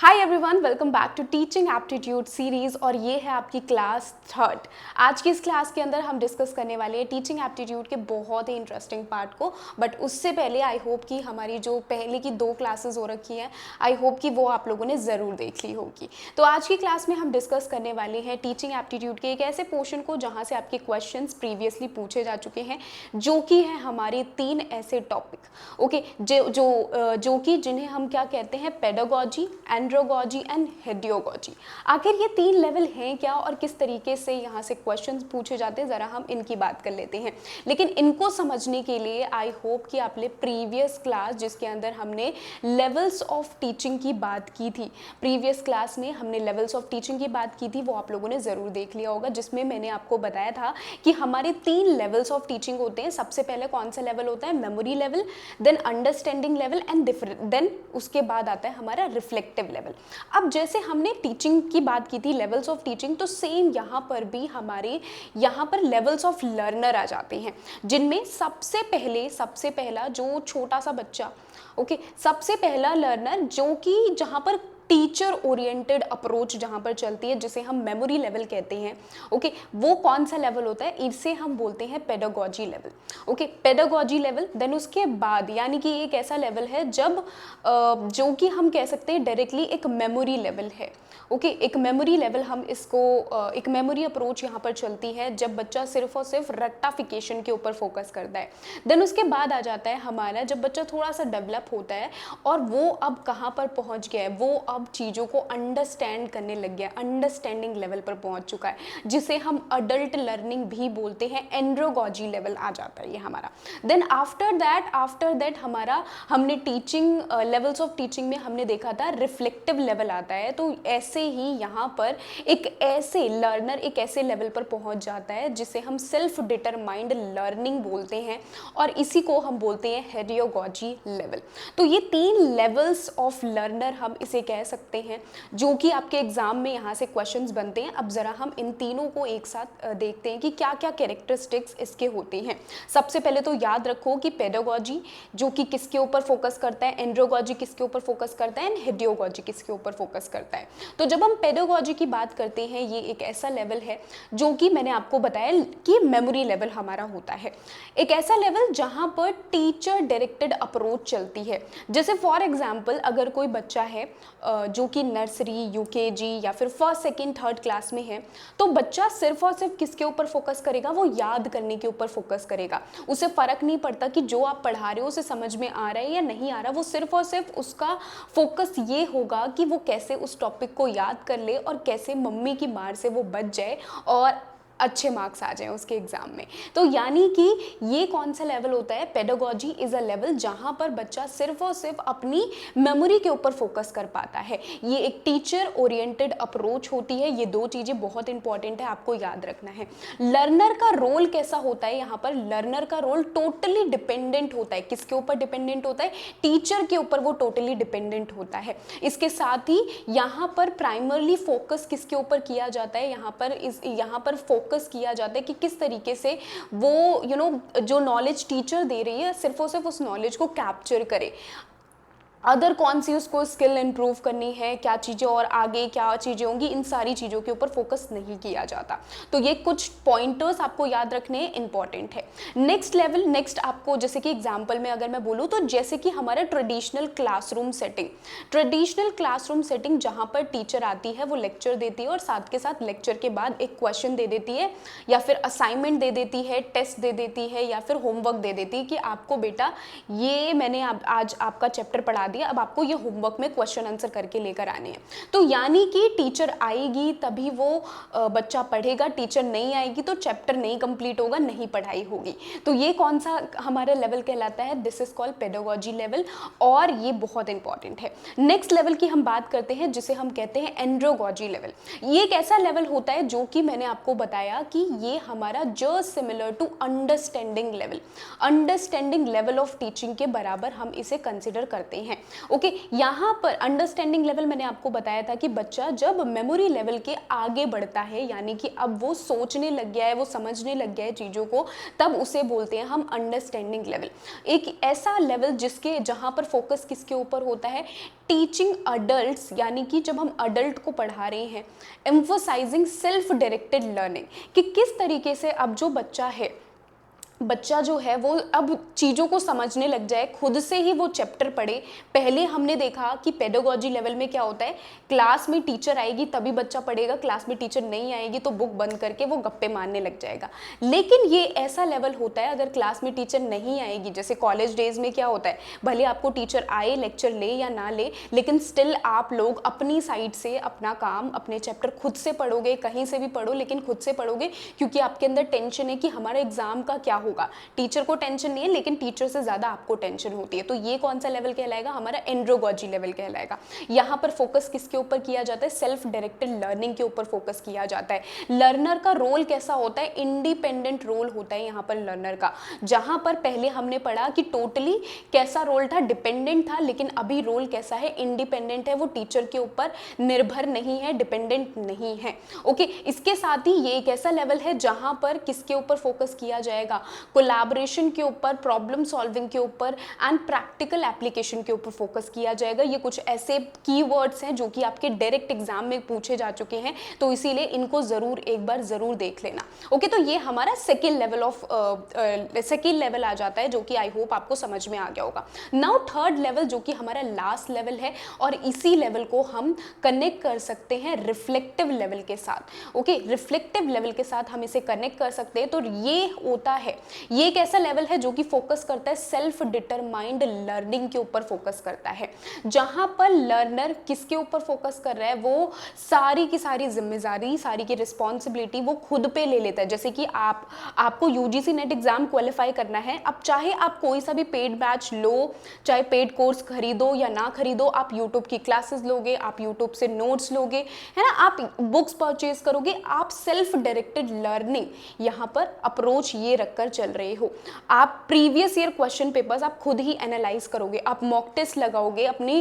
Hi everyone, welcome back to teaching aptitude series और ये है आपकी क्लास थर्ड। आज की इस क्लास के अंदर हम डिस्कस करने वाले हैं टीचिंग एप्टीट्यूड के बहुत ही इंटरेस्टिंग पार्ट को। बट उससे पहले आई होप कि हमारी जो पहले की 2 क्लासेस हो रखी हैं, आई होप कि वो आप लोगों ने ज़रूर देख ली होगी। तो आज की क्लास में हम डिस्कस करने वाले हैं टीचिंग एप्टीट्यूड के एक ऐसे पोर्शन को जहाँ से आपके क्वेश्चन प्रीवियसली पूछे जा चुके हैं, जो कि है हमारे 3 ऐसे टॉपिक ओके जो कि जिन्हें हम क्या कहते हैं, पेडागोजी, एंड्रोगोजी एंड हेडियोगोजी। आखिर ये 3 लेवल हैं क्या और किस तरीके से यहाँ से क्वेश्चंस पूछे जाते हैं, ज़रा हम इनकी बात कर लेते हैं। लेकिन इनको समझने के लिए आई होप कि आपने प्रीवियस क्लास जिसके अंदर हमने लेवल्स ऑफ टीचिंग की बात की थी, प्रीवियस क्लास में हमने लेवल्स ऑफ टीचिंग की बात की थी, वो आप लोगों ने ज़रूर देख लिया होगा, जिसमें मैंने आपको बताया था कि हमारे 3 लेवल्स ऑफ टीचिंग होते हैं। सबसे पहले कौन सा लेवल होता है? Memory level, then understanding level and then उसके बाद आता है हमारा रिफ्लेक्टिव लेवल। अब जैसे हमने टीचिंग की बात की थी, लेवल्स ऑफ टीचिंग, तो सेम यहाँ पर भी हमारे यहाँ पर लेवल्स ऑफ लर्नर आ जाते हैं, जिनमें सबसे पहला जो छोटा सा बच्चा, ओके, सबसे पहला लर्नर जो कि जहाँ पर टीचर ओरिएंटेड अप्रोच जहाँ पर चलती है, जिसे हम मेमोरी लेवल कहते हैं, ओके, वो कौन सा लेवल होता है? इसे हम बोलते हैं pedagogy level, okay, pedagogy level. Then उसके बाद यानी कि एक ऐसा लेवल है जब जो कि हम कह सकते हैं डायरेक्टली एक मेमोरी लेवल है, ओके, एक मेमोरी लेवल, हम इसको एक मेमोरी अप्रोच यहाँ पर चलती है जब बच्चा सिर्फ और सिर्फ रट्टाफिकेशन के ऊपर फोकस करता है। देन उसके बाद आ जाता है हमारा जब बच्चा थोड़ा सा डेवलप होता है और वो अब कहाँ पर पहुँच गया है, वो अब चीज़ों को अंडरस्टैंड करने लग गया, अंडरस्टैंडिंग लेवल पर पहुँच चुका है, जिसे हम अडल्ट लर्निंग भी बोलते हैं, एंड्रोगोजी लेवल आ जाता है ये हमारा। देन आफ्टर दैट हमने टीचिंग लेवल्स ऑफ टीचिंग में हमने देखा था रिफ्लेक्टिव लेवल आता है। तो ऐसे ही यहाँ पर एक ऐसे लर्नर एक ऐसे लेवल पर पहुँच जाता है जिसे हम सेल्फ डिटरमाइंड लर्निंग बोलते हैं, और इसी को हम बोलते हैं हेडियोगोजी लेवल। तो ये 3 लेवल्स ऑफ लर्नर हम इसे कह सकते हैं, जो कि आपके एग्जाम में यहाँ से क्वेश्चंस बनते हैं। अब जरा हम इन तीनों को एक साथ देखते हैं कि क्या क्या कैरेक्टरिस्टिक्स इसके होते हैं। सबसे पहले तो याद रखो कि पेडागोजी जो कि किसके ऊपर फोकस करता है, एंड्रोगोजी किसके ऊपर फोकस करता है, एंड हेडियोगोजी किसके ऊपर फोकस करता है। तो जब हम पेडागोजी की बात करते हैं, ये एक ऐसा लेवल है जो कि मैंने आपको बताया कि मेमोरी लेवल हमारा होता है, एक ऐसा लेवल जहां पर टीचर डायरेक्टेड अप्रोच चलती है। जैसे फॉर एग्जांपल अगर कोई बच्चा है जो कि नर्सरी, यूकेजी या फिर फर्स्ट सेकंड थर्ड क्लास में है, तो बच्चा सिर्फ और सिर्फ किसके ऊपर फोकस करेगा? वो याद करने के ऊपर फोकस करेगा। उसे फर्क नहीं पड़ता कि जो आप पढ़ा रहे हो उसे समझ में आ रहा है या नहीं आ रहा, वो सिर्फ और सिर्फ उसका फोकस ये होगा कि वो कैसे उस टॉपिक को याद कर ले और कैसे मम्मी की मार से वो बच जाए और अच्छे मार्क्स आ जाएं उसके एग्जाम में। तो यानी कि ये कौन सा लेवल होता है? पेडागोजी इज अ लेवल जहां पर बच्चा सिर्फ और सिर्फ अपनी मेमोरी के ऊपर फोकस कर पाता है। ये एक टीचर ओरिएंटेड अप्रोच होती है। ये 2 चीजें बहुत इंपॉर्टेंट है, आपको याद रखना है। लर्नर का रोल कैसा होता है? यहाँ पर लर्नर का रोल टोटली डिपेंडेंट होता है। किसके ऊपर डिपेंडेंट होता है? टीचर के ऊपर वो टोटली डिपेंडेंट होता है। इसके साथ ही यहाँ पर प्राइमरली फोकस किसके ऊपर किया जाता है? यहाँ पर फोकस किया जाता है कि किस तरीके से वो जो नॉलेज टीचर दे रही है सिर्फ और सिर्फ उस नॉलेज को कैप्चर करे। अदर कौन सी उसको स्किल इंप्रूव करनी है, क्या चीज़ें और आगे क्या चीज़ें होंगी, इन सारी चीज़ों के ऊपर फोकस नहीं किया जाता। तो ये कुछ पॉइंटर्स आपको याद रखने इंपॉर्टेंट है। नेक्स्ट आपको जैसे कि एग्जांपल में अगर मैं बोलूँ तो जैसे कि हमारा ट्रेडिशनल क्लासरूम सेटिंग जहाँ पर टीचर आती है, वो लेक्चर देती है और साथ के साथ लेक्चर के बाद एक क्वेश्चन दे देती है या फिर असाइनमेंट दे देती है, टेस्ट दे देती है या फिर होमवर्क दे देती है कि आपको बेटा ये मैंने आज आपका चैप्टर पढ़ा दिया, अब आपको ये होमवर्क में क्वेश्चन आंसर करके लेकर आने हैं। तो यानी कि टीचर आएगी तभी वो बच्चा पढ़ेगा, टीचर नहीं आएगी तो चैप्टर नहीं कंप्लीट होगा, नहीं पढ़ाई होगी। तो ये कौन सा हमारा लेवल कहलाता है? This is called pedagogy level, और ये बहुत इंपॉर्टेंट है। नेक्स्ट लेवल की हम बात करते हैं जिसे हम कहते हैं एंड्रोगोजी लेवल। ये एक ऐसा लेवल होता है जो कि मैंने आपको बताया कि ये हमारा just similar to understanding level of teaching के बराबर हम इसे कंसिडर करते हैं। ओके, यहाँ पर अंडरस्टैंडिंग लेवल मैंने आपको बताया था कि बच्चा जब मेमोरी लेवल के आगे बढ़ता है, यानी कि अब वो सोचने लग गया है, वो समझने लग गया है चीज़ों को, तब उसे बोलते हैं हम अंडरस्टैंडिंग लेवल। एक ऐसा लेवल जिसके जहाँ पर फोकस किसके ऊपर होता है, टीचिंग अडल्ट्स, यानी कि जब हम अडल्ट को पढ़ा रहे हैं, एम्फोसाइजिंग सेल्फ डायरेक्टेड लर्निंग, कि किस तरीके से अब जो बच्चा जो है वो अब चीज़ों को समझने लग जाए, खुद से ही वो चैप्टर पढ़े। पहले हमने देखा कि पेडागोजी लेवल में क्या होता है, क्लास में टीचर आएगी तभी बच्चा पढ़ेगा, क्लास में टीचर नहीं आएगी तो बुक बंद करके वो गप्पे मारने लग जाएगा। लेकिन ये ऐसा लेवल होता है अगर क्लास में टीचर नहीं आएगी, जैसे कॉलेज डेज में क्या होता है, भले आपको टीचर आए, लेक्चर ले या ना ले, लेकिन स्टिल आप लोग अपनी साइड से अपना काम, अपने चैप्टर खुद से पढ़ोगे, कहीं से भी पढ़ो लेकिन खुद से पढ़ोगे, क्योंकि आपके अंदर टेंशन है कि हमारा एग्जाम का क्या होगा। टीचर को टेंशन नहीं है लेकिन टीचर से ज्यादा आपको टेंशन होती है। तो ये कौन सा लेवल कहलाएगा, हमारा एंड्रोगॉजी लेवल कहलाएगा। यहाँ पर फोकस किसके ऊपर किया जाता है, सेल्फ डायरेक्टेड लर्निंग के ऊपर फोकस किया जाता है। लर्नर का रोल कैसा होता है, इंडिपेंडेंट रोल होता है यहाँ पर लर्नर का। जहां पर पहले हमने पढ़ा कि टोटली कैसा रोल था, डिपेंडेंट था, लेकिन अभी रोल कैसा है, इंडिपेंडेंट है, वो टीचर के ऊपर निर्भर नहीं है, डिपेंडेंट नहीं है। ओके, इसके साथ ही ये एक ऐसा लेवल है जहां पर किसके ऊपर फोकस किया जाएगा, कोलैबोरेशन के ऊपर, प्रॉब्लम सॉल्विंग के ऊपर एंड प्रैक्टिकल एप्लीकेशन के ऊपर फोकस किया जाएगा। ये कुछ ऐसे कीवर्ड्स हैं जो कि आपके डायरेक्ट एग्जाम में पूछे जा चुके हैं, तो इसीलिए इनको जरूर एक बार जरूर देख लेना। ओके, तो ये हमारा सेकेंड लेवल आ जाता है, जो कि आई होप आपको समझ में आ गया होगा। नाउ थर्ड लेवल, जो कि हमारा लास्ट लेवल है, और इसी लेवल को हम कनेक्ट कर सकते हैं रिफ्लेक्टिव लेवल के साथ। ओके, रिफ्लेक्टिव लेवल के साथ हम इसे कनेक्ट कर सकते हैं। तो ये होता है, ये एक ऐसा लेवल है जो कि फोकस करता है सेल्फ डिटरमाइंड लर्निंग के ऊपर फोकस करता है, जहां पर लर्नर किसके ऊपर फोकस कर रहा है, वो सारी की सारी जिम्मेदारी, सारी की रिस्पॉन्सिबिलिटी वो खुद पे ले लेता है। जैसे कि आपको यूजीसी नेट एग्जाम क्वालिफाई करना है, अब चाहे आप कोई सा भी पेड बैच लो, चाहे पेड कोर्स खरीदो या ना खरीदो, आप यूट्यूब की क्लासेस लोगे, आप यूट्यूब से नोट्स लोगे, है ना, आप बुक्स परचेज करोगे, आप सेल्फ डायरेक्टेड लर्निंग यहाँ पर अप्रोच ये रखकर चल रहे हो। आप प्रीवियस ईयर क्वेश्चन पेपर्स आप खुद ही एनालाइज करोगे, आप मॉक टेस्ट लगाओगे अपनी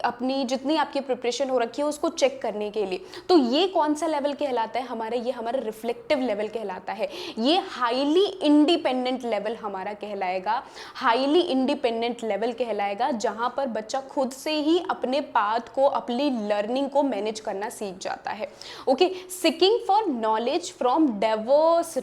अपनी जितनी आपकी प्रिपरेशन हो रखी है उसको चेक करने के लिए। तो ये कौन सा लेवल कहलाता है हमारा, ये हमारा रिफ्लेक्टिव लेवल कहलाता है। ये हाईली इंडिपेंडेंट लेवल हमारा कहलाएगा, हाईली इंडिपेंडेंट लेवल कहलाएगा, जहां पर बच्चा खुद से ही अपने पाथ को, अपनी लर्निंग को मैनेज करना सीख जाता है। Okay, seeking for knowledge from diverse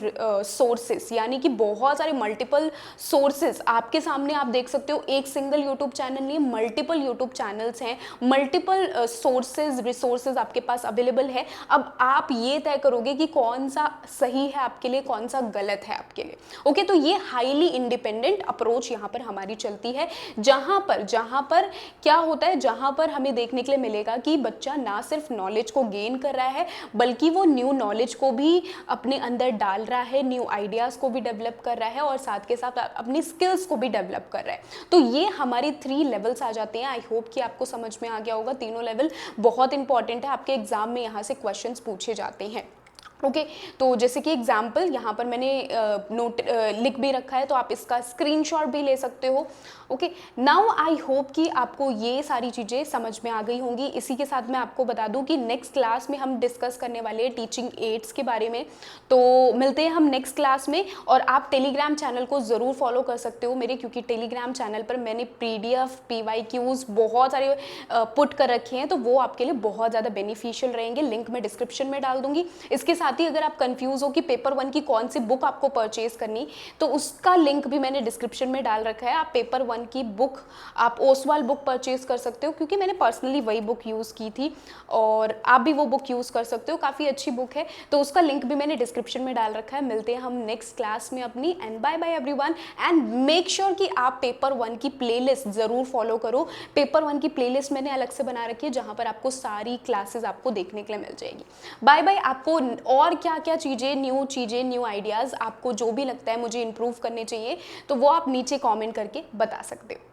sources, यानी कि बहुत सारे मल्टीपल सोर्सेस आपके सामने आप देख सकते हो। एक सिंगल यूट्यूब चैनल नहीं, मल्टीपल यूट्यूब चैनल्स हैं, मल्टीपल सोर्सेज, रिसोर्सेज आपके पास अवेलेबल है। अब आप ये तय करोगे कि कौन सा सही है आपके लिए, कौन सा गलत है आपके लिए। ओके, तो ये हाईली इंडिपेंडेंट अप्रोच यहाँ पर हमारी चलती है, जहाँ पर क्या होता है, जहाँ पर हमें देखने के लिए मिलेगा कि बच्चा ना सिर्फ नॉलेज को गेन कर रहा है, बल्कि वो न्यू नॉलेज को भी अपने अंदर डाल रहा है, न्यू आइडियाज़ को भी डेवलप कर रहा है, और साथ के साथ अपनी स्किल्स को भी डेवलप कर रहा है। तो ये हमारी 3 लेवल्स आ जाते हैं। आई होप कि आपको समझ में आ गया होगा। तीनों लेवल बहुत इंपॉर्टेंट है, आपके एग्जाम में यहाँ से क्वेश्चंस पूछे जाते हैं। ओके, तो जैसे कि एग्जाम्पल यहाँ पर मैंने लिख भी रखा है, तो आप इसका स्क्रीनशॉट भी ले सकते हो। ओके, नाउ आई होप कि आपको ये सारी चीज़ें समझ में आ गई होंगी। इसी के साथ मैं आपको बता दूं कि नेक्स्ट क्लास में हम डिस्कस करने वाले हैं टीचिंग एड्स के बारे में। तो मिलते हैं हम नेक्स्ट क्लास में, और आप टेलीग्राम चैनल को ज़रूर फॉलो कर सकते हो मेरे, क्योंकि टेलीग्राम चैनल पर मैंने PDF, PYQs बहुत सारे पुट कर रखे हैं, तो वो आपके लिए बहुत ज़्यादा बेनिफिशियल रहेंगे। लिंक मैं डिस्क्रिप्शन में डाल दूंगी। इसके साथ ही अगर आप कंफ्यूज हो कि पेपर 1 की कौन सी बुक आपको परचेज करनी, तो उसका लिंक भी मैंने डिस्क्रिप्शन में डाल रखा है। आप पेपर 1 की बुक, आप ओसवाल बुक परचेज कर सकते हो, क्योंकि मैंने पर्सनली वही बुक यूज़ की थी, और आप भी वो बुक यूज़ कर सकते हो, काफ़ी अच्छी बुक है। तो उसका लिंक भी मैंने डिस्क्रिप्शन में डाल रखा है। मिलते हैं हम नेक्स्ट क्लास में अपनी, and bye bye everyone. And make sure कि आप पेपर 1 की प्लेलिस्ट ज़रूर फॉलो करो। पेपर 1 की प्लेलिस्ट मैंने अलग से बना रखी है, जहाँ पर आपको सारी क्लासेस आपको देखने के लिए मिल जाएगी। Bye bye. आपको और क्या क्या चीज़ें, न्यू आइडियाज़ आपको जो भी लगता है मुझे इम्प्रूव करने चाहिए, तो वो आप नीचे कमेंट करके बता सकते हो।